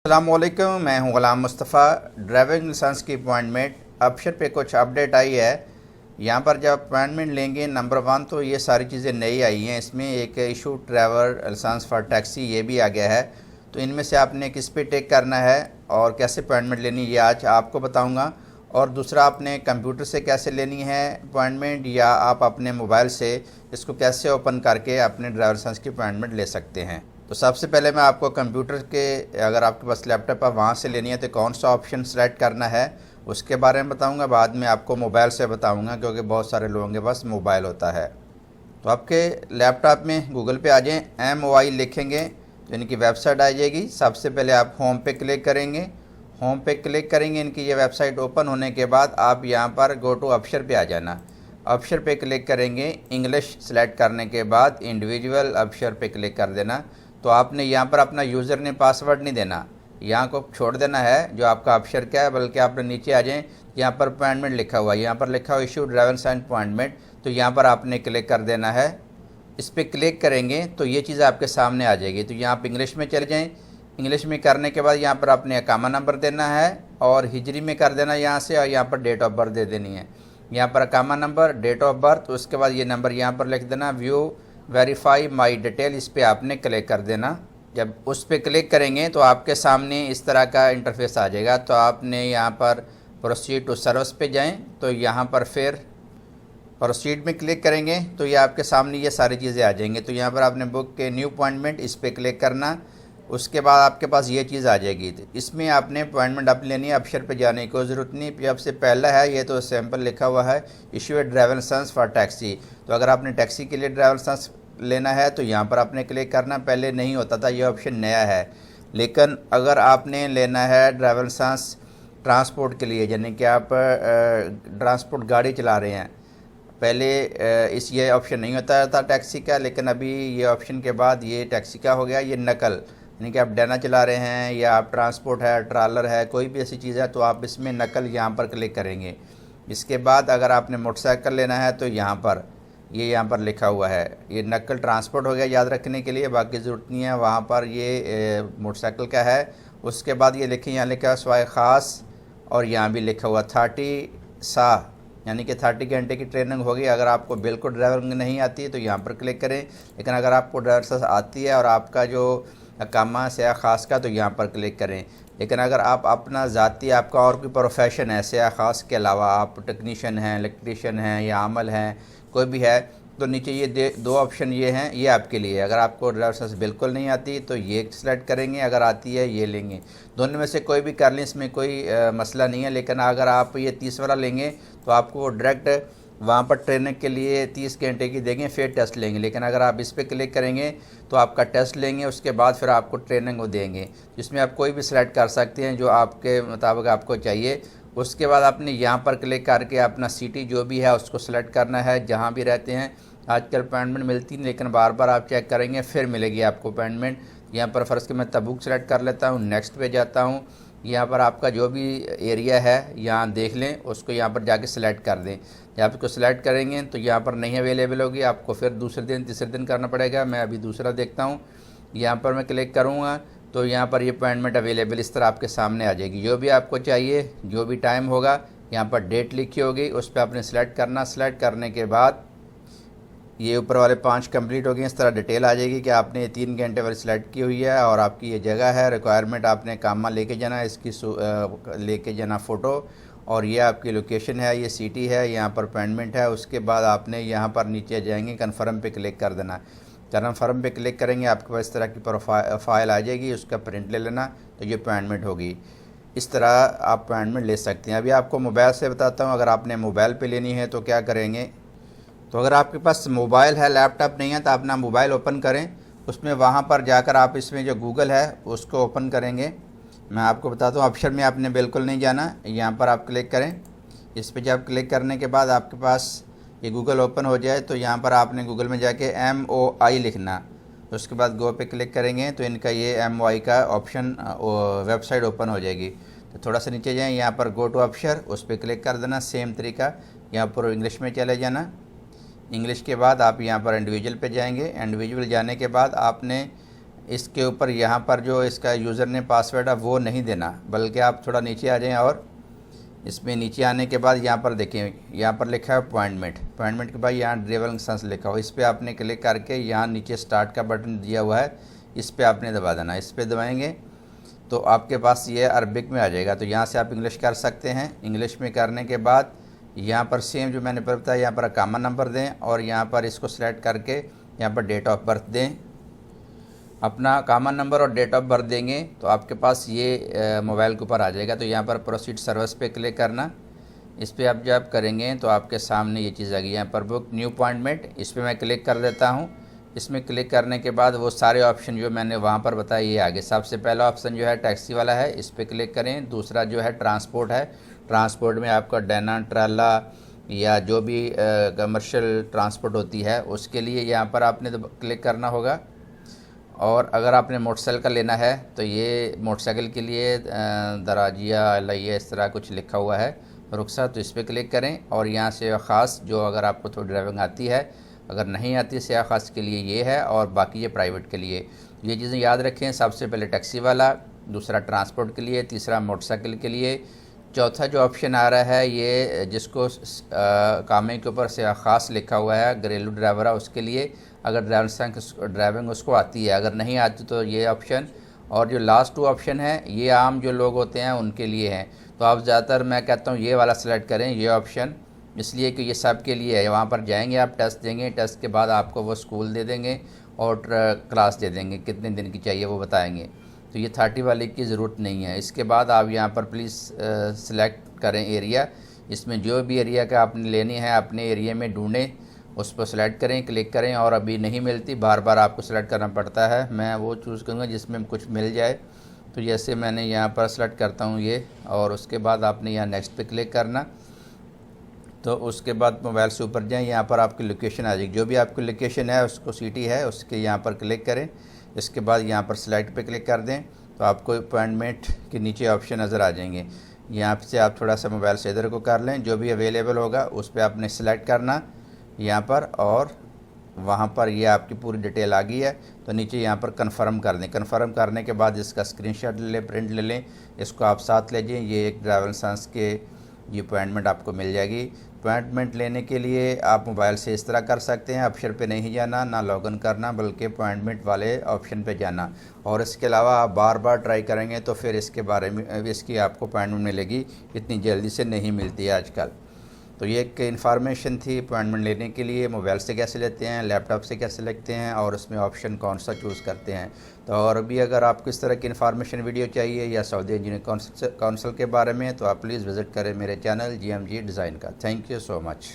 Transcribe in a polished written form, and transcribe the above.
अस्सलामुअलैकुम, मैं हूं ग़ुलाम मुस्तफ़ा। ड्राइविंग लाइसेंस की अपॉइंटमेंट ऑप्शन पे कुछ अपडेट आई है। यहाँ पर जब अपॉइंटमेंट लेंगे, नंबर 1 तो ये सारी चीज़ें नई आई हैं। इसमें एक issue driver licence for taxi ये भी आ गया है। तो इनमें से आपने किस पे टेक करना है और कैसे अपॉइंटमेंट लेनी है, ये आज आपको बताऊँगा। और दूसरा, आपने कंप्यूटर से कैसे लेनी है अपॉइंटमेंट, या आप अपने मोबाइल से इसको कैसे ओपन करके अपने ड्राइवर लाइसेंस की अपॉइंटमेंट ले सकते हैं। तो सबसे पहले मैं आपको कंप्यूटर के, अगर आपके पास लैपटॉप है वहाँ से लेनी है तो कौन सा ऑप्शन सेलेक्ट करना है उसके बारे में बताऊंगा। बाद में आपको मोबाइल से बताऊंगा, क्योंकि बहुत सारे लोगों के पास मोबाइल होता है। तो आपके लैपटॉप में गूगल पे आ जाएं, MOI लिखेंगे तो इनकी वेबसाइट आ जाएगी। सबसे पहले आप होम पे क्लिक करेंगे। होम पे क्लिक करेंगे, इनकी ये वेबसाइट ओपन होने के बाद आप यहाँ पर गो टू ऑप्शन पे आ जाना। ऑप्शन पे क्लिक करेंगे, इंग्लिश सेलेक्ट करने के बाद इंडिविजुअल ऑप्शन पे क्लिक कर देना। तो आपने यहाँ पर अपना यूज़र ने पासवर्ड नहीं देना, यहाँ को छोड़ देना है जो आपका ऑप्शन क्या है, बल्कि आप नीचे आ जाएं। यहाँ पर अपॉइंटमेंट लिखा हुआ है, यहाँ पर लिखा हुआ इशू ड्राइवर लाइसेंस अपॉइंटमेंट, तो यहाँ पर आपने क्लिक कर देना है। इस पर क्लिक करेंगे तो ये चीज़ आपके सामने आ जाएगी। तो यहाँ आप इंग्लिश में चले जाएँ। इंग्लिश में करने के बाद यहाँ पर आपने अकामा नंबर देना है और हिजरी में कर देना यहाँ से, और यहाँ पर डेट ऑफ बर्थ दे देनी है। यहाँ पर अकामा नंबर, डेट ऑफ बर्थ, उसके बाद ये नंबर यहाँ पर लिख देना। व्यू वेरीफाई माई डिटेल, इस पर आपने क्लिक कर देना। जब उस पर क्लिक करेंगे तो आपके सामने इस तरह का इंटरफेस आ जाएगा। तो आपने यहाँ पर प्रोसीड टू सर्विस पे जाएं, तो यहाँ पर फिर प्रोसीड में क्लिक करेंगे तो ये आपके सामने ये सारी चीज़ें आ जाएंगी। तो यहाँ पर आपने बुक के न्यू अपॉइंटमेंट, इस पर क्लिक करना। उसके बाद आपके पास ये चीज़ आ जाएगी। तो इसमें आपने अपॉइंटमेंट अपनी लेनी है, ऑप्शन पे जाने की कोई ज़रूरत नहीं। सबसे पहला है ये, तो सैम्पल लिखा हुआ है issue a driver licence for taxi. तो अगर आपने टैक्सी के लिए ड्राइवर लाइसेंस लेना है तो यहाँ पर आपने क्लिक करना। पहले नहीं होता था, ये ऑप्शन नया है। लेकिन अगर आपने लेना है ड्राइवर लाइसेंस ट्रांसपोर्ट के लिए, यानी कि आप ट्रांसपोर्ट गाड़ी चला रहे हैं, पहले ये ऑप्शन नहीं होता था टैक्सी का, लेकिन अभी ये ऑप्शन के बाद ये टैक्सी का हो गया। ये नकल, यानी कि आप डैना चला रहे हैं या आप ट्रांसपोर्ट है, ट्रालर है, कोई भी ऐसी चीज़ है तो आप इसमें नकल यहाँ पर क्लिक करेंगे। इसके बाद अगर आपने मोटरसाइकिल लेना है तो यहाँ पर यहाँ पर लिखा हुआ है, ये नकल ट्रांसपोर्ट हो गया, याद रखने के लिए, बाकी ज़रूरत नहीं है। वहाँ पर ये मोटरसाइकिल का है। उसके बाद ये लिखे, यहाँ लिखा है स्वाय ख़ास, और यहाँ भी लिखा हुआ 30 सा, यानी कि 30 घंटे की ट्रेनिंग होगी। अगर आपको बिल्कुल ड्राइविंग नहीं आती है तो यहाँ पर क्लिक करें, लेकिन अगर आपको ड्राइवर लाइसेंस आती है और आपका जो अकामा सया ख़ास का, तो यहाँ पर क्लिक करें। लेकिन अगर आप अपना ज़ाती, आपका और कोई प्रोफेशन है सया ख़ास के अलावा, आप टेक्नीशियन हैं, इलेक्ट्रीशियन हैं या आमल हैं, कोई भी है, तो नीचे ये दो ऑप्शन ये हैं, ये आपके लिए। अगर आपको ड्राइवर लाइसेंस बिल्कुल नहीं आती तो ये सेलेक्ट करेंगे, अगर आती है ये लेंगे। दोनों में से कोई भी कर लें, इसमें कोई मसला नहीं है। लेकिन अगर आप ये 30 वाला लेंगे तो आपको डायरेक्ट वहाँ पर ट्रेनिंग के लिए 30 घंटे की देंगे, फिर टेस्ट लेंगे। लेकिन अगर आप इस पर क्लिक करेंगे तो आपका टेस्ट लेंगे, उसके बाद फिर आपको ट्रेनिंग वो देंगे, जिसमें आप कोई भी सेलेक्ट कर सकते हैं जो आपके मुताबिक आपको चाहिए। उसके बाद आपने यहाँ पर क्लिक करके अपना सिटी जो भी है उसको सेलेक्ट करना है, जहाँ भी रहते हैं। आजकल अपॉइंटमेंट मिलती नहीं, लेकिन बार बार आप चेक करेंगे फिर मिलेगी आपको अपॉइंटमेंट। यहाँ पर फ़र्ज़ के मैं तबूक सेलेक्ट कर लेता हूँ, नेक्स्ट पे जाता हूँ। यहाँ पर आपका जो भी एरिया है यहाँ देख लें, उसको यहाँ पर जाके सिलेक्ट कर दें। जब आप इसको सिलेक्ट करेंगे तो यहाँ पर नहीं अवेलेबल होगी, आपको फिर दूसरे दिन तीसरे दिन करना पड़ेगा। मैं अभी दूसरा देखता हूँ, यहाँ पर मैं क्लिक करूँगा तो यहाँ पर ये अपॉइंटमेंट अवेलेबल इस तरह आपके सामने आ जाएगी। जो भी आपको चाहिए, जो भी टाइम होगा, यहाँ पर डेट लिखी होगी, उस पर आपने सेलेक्ट करना। सेलेक्ट करने के बाद ये ऊपर वाले 5 कंप्लीट हो गए। इस तरह डिटेल आ जाएगी कि आपने 3 घंटे वाली सेलेक्ट की हुई है और आपकी ये जगह है। रिक्वायरमेंट आपने कामा लेके जाना, इसकी लेके जाना फ़ोटो, और ये आपकी लोकेशन है, ये सिटी है, यहाँ पर अपॉइंटमेंट है। उसके बाद आपने यहाँ पर नीचे जाएंगे, कन्फर्म पे क्लिक कर देना। कन्फर्म पे क्लिक करेंगे, आपके पास इस तरह की फाइल आ जाएगी, उसका प्रिंट ले लेना, तो ये अपॉइंटमेंट होगी। इस तरह आप अपॉइंटमेंट ले सकते हैं। अभी आपको मोबाइल से बताता हूँ, अगर आपने मोबाइल पे लेनी है तो क्या करेंगे। तो अगर आपके पास मोबाइल है, लैपटॉप नहीं है, तो अपना मोबाइल ओपन करें। उसमें वहाँ पर जाकर आप इसमें जो गूगल है उसको ओपन करेंगे। मैं आपको बताता हूँ, ऑप्शन में आपने बिल्कुल नहीं जाना, यहाँ पर आप क्लिक करें। इस पर जब क्लिक करने के बाद आपके पास ये गूगल ओपन हो जाए तो यहाँ पर आपने गूगल में जाके MOI लिखना। उसके बाद गो पे क्लिक करेंगे तो इनका ये MOI का ऑप्शन वेबसाइट ओपन हो जाएगी। तो थोड़ा सा नीचे जाएँ, यहाँ पर गो टू ऑप्शन, उस पर क्लिक कर देना। सेम तरीका यहाँ पर इंग्लिश में चले जाना। इंग्लिश के बाद आप यहाँ पर इंडिविजुअल पे जाएंगे। इंडिविजुअल जाने के बाद आपने इसके ऊपर यहाँ पर जो इसका यूज़र नेम पासवर्ड है वो नहीं देना, बल्कि आप थोड़ा नीचे आ जाएं और इसमें नीचे आने के बाद यहाँ पर देखें, यहाँ पर लिखा है अपॉइंटमेंट के बाद यहाँ ड्राइविंग लाइसेंस लिखा हुआ, इस पर आपने क्लिक करके यहाँ नीचे स्टार्ट का बटन दिया हुआ है, इस पर आपने दबा देना। इस पर दबाएंगे तो आपके पास ये अरबिक में आ जाएगा। तो यहाँ से आप इंग्लिश कर सकते हैं। इंग्लिश में करने के बाद यहाँ पर सेम जो मैंने बताया, यहाँ पर अकामा नंबर दें और यहाँ पर इसको सेलेक्ट करके यहाँ पर डेट ऑफ बर्थ दें। अपना कॉमन नंबर और डेट ऑफ बर्थ देंगे तो आपके पास ये मोबाइल के ऊपर आ जाएगा। तो यहाँ पर प्रोसीड सर्विस पे क्लिक करना। इस पर आप जब करेंगे तो आपके सामने ये चीज़ आ गई, यहाँ पर बुक न्यू अपॉइंटमेंट, इस पर मैं क्लिक कर देता हूँ। इसमें क्लिक करने के बाद वो सारे ऑप्शन जो मैंने वहाँ पर बताया ये आगे। सबसे पहला ऑप्शन जो है टैक्सी वाला है, इस पर क्लिक करें। दूसरा जो है ट्रांसपोर्ट है, ट्रांसपोर्ट में आपका डैना, ट्राला या जो भी कमर्शियल ट्रांसपोर्ट होती है उसके लिए यहाँ पर आपने क्लिक करना होगा। और अगर आपने मोटरसाइकिल का लेना है तो ये मोटरसाइकिल के लिए दराजिया लइया इस तरह कुछ लिखा हुआ है रुखसत, तो इस पर क्लिक करें। और यहाँ से ख़ास जो अगर आपको थोड़ी ड्राइविंग आती है, अगर नहीं आती से ख़ास के लिए ये है, और बाकी ये प्राइवेट के लिए। ये चीज़ें याद रखें, सबसे पहले टैक्सी वाला, दूसरा ट्रांसपोर्ट के लिए, तीसरा मोटरसाइकिल के लिए, चौथा जो ऑप्शन आ रहा है ये जिसको कामे के ऊपर से ख़ास लिखा हुआ है घरेलू ड्राइवर है उसके लिए, अगर ड्राइविंग उसको आती है, अगर नहीं आती तो ये ऑप्शन। और जो लास्ट 2 ऑप्शन है ये आम जो लोग होते हैं उनके लिए हैं। तो आप ज़्यादातर मैं कहता हूँ ये वाला सेलेक्ट करें, ये ऑप्शन, इसलिए कि ये सब के लिए है। वहाँ पर जाएंगे, आप टेस्ट देंगे, टेस्ट के बाद आपको वो स्कूल दे देंगे और क्लास दे देंगे, कितने दिन की चाहिए वो बताएंगे। तो ये 30 वाले की ज़रूरत नहीं है। इसके बाद आप यहाँ पर प्लीज़ सिलेक्ट करें एरिया, इसमें जो भी एरिया का आपने लेनी है अपने एरिया में ढूंढें, उस पर सेलेक्ट करें, क्लिक करें। और अभी नहीं मिलती, बार बार आपको सेलेक्ट करना पड़ता है। मैं वो चूज़ करूँगा जिसमें कुछ मिल जाए। तो जैसे मैंने यहाँ पर सेलेक्ट करता हूँ ये, और उसके बाद आपने यहाँ नेक्स्ट पे क्लिक करना। तो उसके बाद मोबाइल से ऊपर जाएँ, यहाँ पर आपकी लोकेशन आ जाएगी, जो भी आपकी लोकेशन है उसको सिटी है उसके यहाँ पर क्लिक करें। इसके बाद यहाँ पर सेलेक्ट पे क्लिक कर दें तो आपको अपॉइंटमेंट के नीचे ऑप्शन नज़र आ जाएंगे। यहाँ से आप थोड़ा सा मोबाइल से इधर को कर लें, जो भी अवेलेबल होगा उस पर आपने सेलेक्ट करना यहाँ पर, और वहाँ पर ये आपकी पूरी डिटेल आ गई है। तो नीचे यहाँ पर कंफर्म कर दें। कंफर्म करने के बाद इसका स्क्रीनशॉट ले लें, प्रिंट ले लें, इसको आप साथ ले जाइए। ये एक ड्राइविंग लाइसेंस के ये अपॉइंटमेंट आपको मिल जाएगी। अपॉइंटमेंट लेने के लिए आप मोबाइल से इस तरह कर सकते हैं, ऑप्शन पे नहीं जाना, ना लॉगिन करना, बल्कि अपॉइंटमेंट वाले ऑप्शन पे जाना। और इसके अलावा आप बार बार ट्राई करेंगे तो फिर इसके बारे में इसकी आपको अपॉइंटमेंट मिलेगी, इतनी जल्दी से नहीं मिलती है आजकल। तो ये एक इन्फॉर्मेशन थी अपॉइंटमेंट लेने के लिए, मोबाइल से कैसे लेते हैं, लैपटॉप से कैसे लेते हैं, और उसमें ऑप्शन कौन सा चूज़ करते हैं। तो और भी अगर आपको इस तरह की इन्फॉर्मेशन वीडियो चाहिए या सऊदी इंजीनियरिंग काउंसिल के बारे में, तो आप प्लीज़ विज़िट करें मेरे चैनल GMG डिज़ाइन का। Thank you so much.